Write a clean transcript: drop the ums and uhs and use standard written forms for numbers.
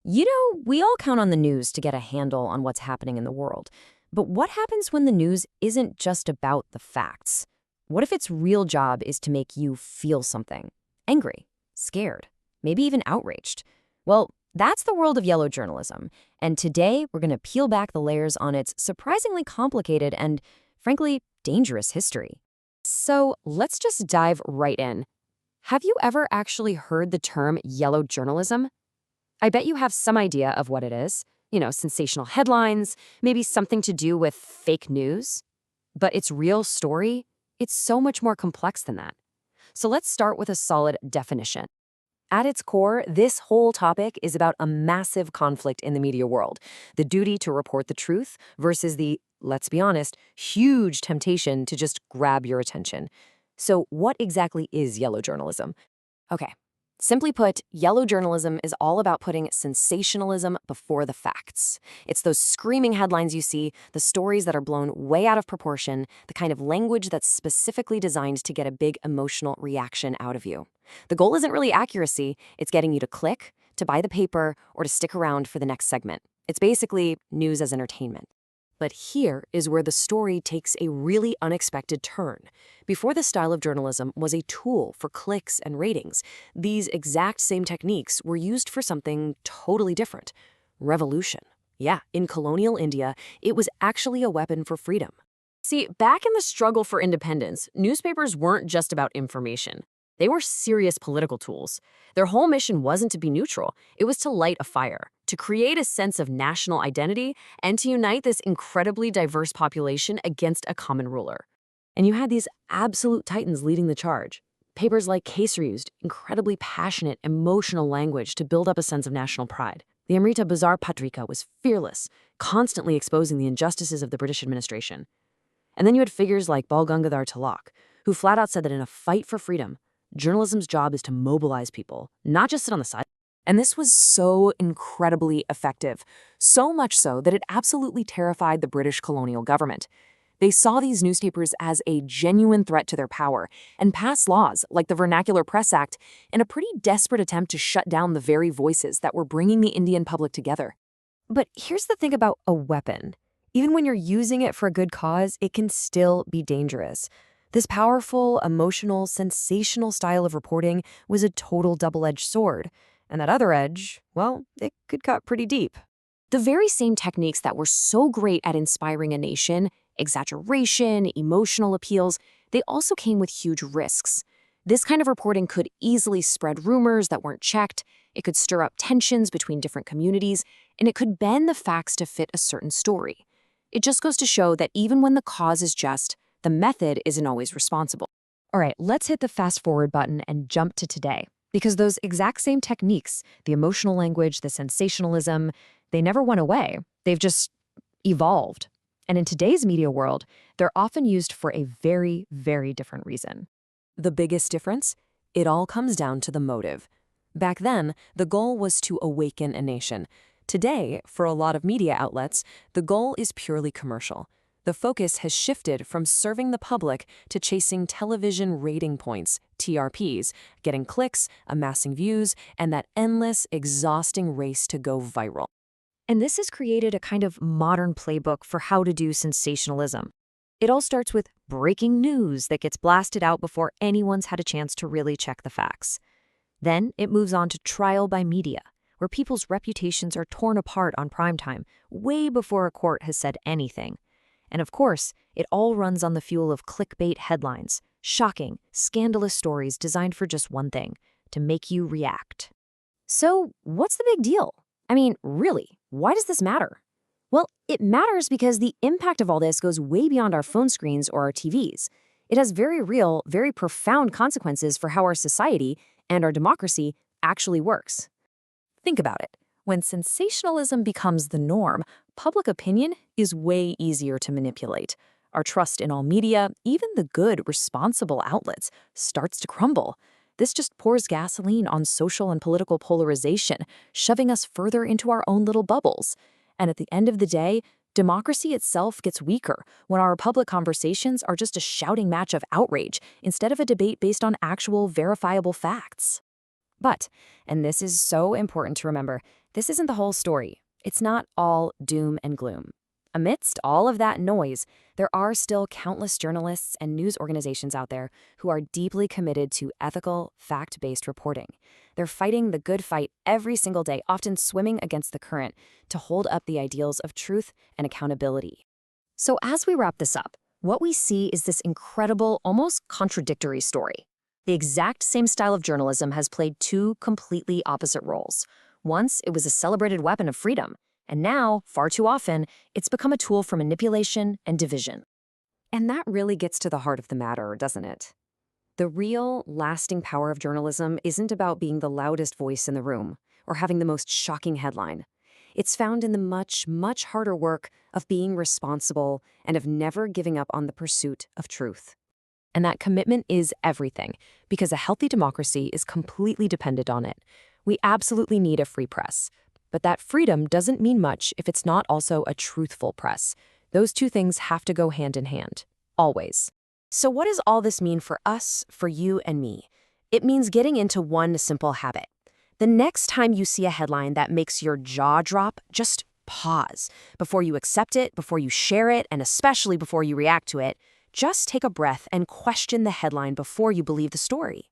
We all count on the news to get a handle on what's happening in the world. But what happens when the news isn't just about the facts? What if its real job is to make you feel something? Angry, scared, maybe even outraged? Well, that's the world of yellow journalism. And today, we're going to peel back the layers on its surprisingly complicated and, frankly, dangerous history. So let's just dive right in. Have you ever actually heard the term yellow journalism? I bet you have some idea of what it is. Sensational headlines, maybe something to do with fake news. But its real story, it's so much more complex than that. So let's start with a solid definition. At its core, this whole topic is about a massive conflict in the media world. The duty to report the truth versus the, let's be honest, huge temptation to just grab your attention. So what exactly is yellow journalism? Okay. Simply put, yellow journalism is all about putting sensationalism before the facts. It's those screaming headlines you see, the stories that are blown way out of proportion, the kind of language that's specifically designed to get a big emotional reaction out of you. The goal isn't really accuracy, it's getting you to click, to buy the paper, or to stick around for the next segment. It's basically news as entertainment. But here is where the story takes a really unexpected turn. Before, the style of journalism was a tool for clicks and ratings, these exact same techniques were used for something totally different: revolution. Yeah, in colonial India, it was actually a weapon for freedom. See, back in the struggle for independence, newspapers weren't just about information. They were serious political tools. Their whole mission wasn't to be neutral. It was to light a fire, to create a sense of national identity, and to unite this incredibly diverse population against a common ruler. And you had these absolute titans leading the charge. Papers like Kesar used incredibly passionate, emotional language to build up a sense of national pride. The Amrita Bazar Patrika was fearless, constantly exposing the injustices of the British administration. And then you had figures like Bal Gangadhar Tilak, who flat out said that in a fight for freedom, journalism's job is to mobilize people, not just sit on the side. And this was so incredibly effective, so much so that it absolutely terrified the British colonial government. They saw these newspapers as a genuine threat to their power and passed laws like the Vernacular Press Act in a pretty desperate attempt to shut down the very voices that were bringing the Indian public together. But here's the thing about a weapon. Even when you're using it for a good cause, it can still be dangerous. This powerful, emotional, sensational style of reporting was a total double-edged sword. And that other edge, well, it could cut pretty deep. The very same techniques that were so great at inspiring a nation, exaggeration, emotional appeals, they also came with huge risks. This kind of reporting could easily spread rumors that weren't checked, it could stir up tensions between different communities, and it could bend the facts to fit a certain story. It just goes to show that even when the cause is just, the method isn't always responsible. All right, let's hit the fast forward button and jump to today. Because those exact same techniques, the emotional language, the sensationalism, they never went away. They've just evolved. And in today's media world, they're often used for a very, very different reason. The biggest difference? It all comes down to the motive. Back then, the goal was to awaken a nation. Today, for a lot of media outlets, the goal is purely commercial. The focus has shifted from serving the public to chasing television rating points, TRPs, getting clicks, amassing views, and that endless, exhausting race to go viral. And this has created a kind of modern playbook for how to do sensationalism. It all starts with breaking news that gets blasted out before anyone's had a chance to really check the facts. Then it moves on to trial by media, where people's reputations are torn apart on primetime, way before a court has said anything. And of course, it all runs on the fuel of clickbait headlines, shocking, scandalous stories designed for just one thing: to make you react. So, what's the big deal? I mean, really, why does this matter? Well, it matters because the impact of all this goes way beyond our phone screens or our TVs. It has very real, very profound consequences for how our society and our democracy actually works. Think about it. When sensationalism becomes the norm, public opinion is way easier to manipulate. Our trust in all media, even the good, responsible outlets, starts to crumble. This just pours gasoline on social and political polarization, shoving us further into our own little bubbles. And at the end of the day, democracy itself gets weaker when our public conversations are just a shouting match of outrage instead of a debate based on actual verifiable facts. But, and this is so important to remember, this isn't the whole story. It's not all doom and gloom. Amidst all of that noise, there are still countless journalists and news organizations out there who are deeply committed to ethical, fact-based reporting. They're fighting the good fight every single day, often swimming against the current to hold up the ideals of truth and accountability. So as we wrap this up, what we see is this incredible, almost contradictory story. The exact same style of journalism has played two completely opposite roles. Once, it was a celebrated weapon of freedom, and now, far too often, it's become a tool for manipulation and division. And that really gets to the heart of the matter, doesn't it? The real, lasting power of journalism isn't about being the loudest voice in the room or having the most shocking headline. It's found in the much, much harder work of being responsible and of never giving up on the pursuit of truth. And that commitment is everything, because a healthy democracy is completely dependent on it. We absolutely need a free press. But that freedom doesn't mean much if it's not also a truthful press. Those two things have to go hand in hand, always. So what does all this mean for us, for you and me? It means getting into one simple habit. The next time you see a headline that makes your jaw drop, just pause. Before you accept it, before you share it, and especially before you react to it, just take a breath and question the headline before you believe the story.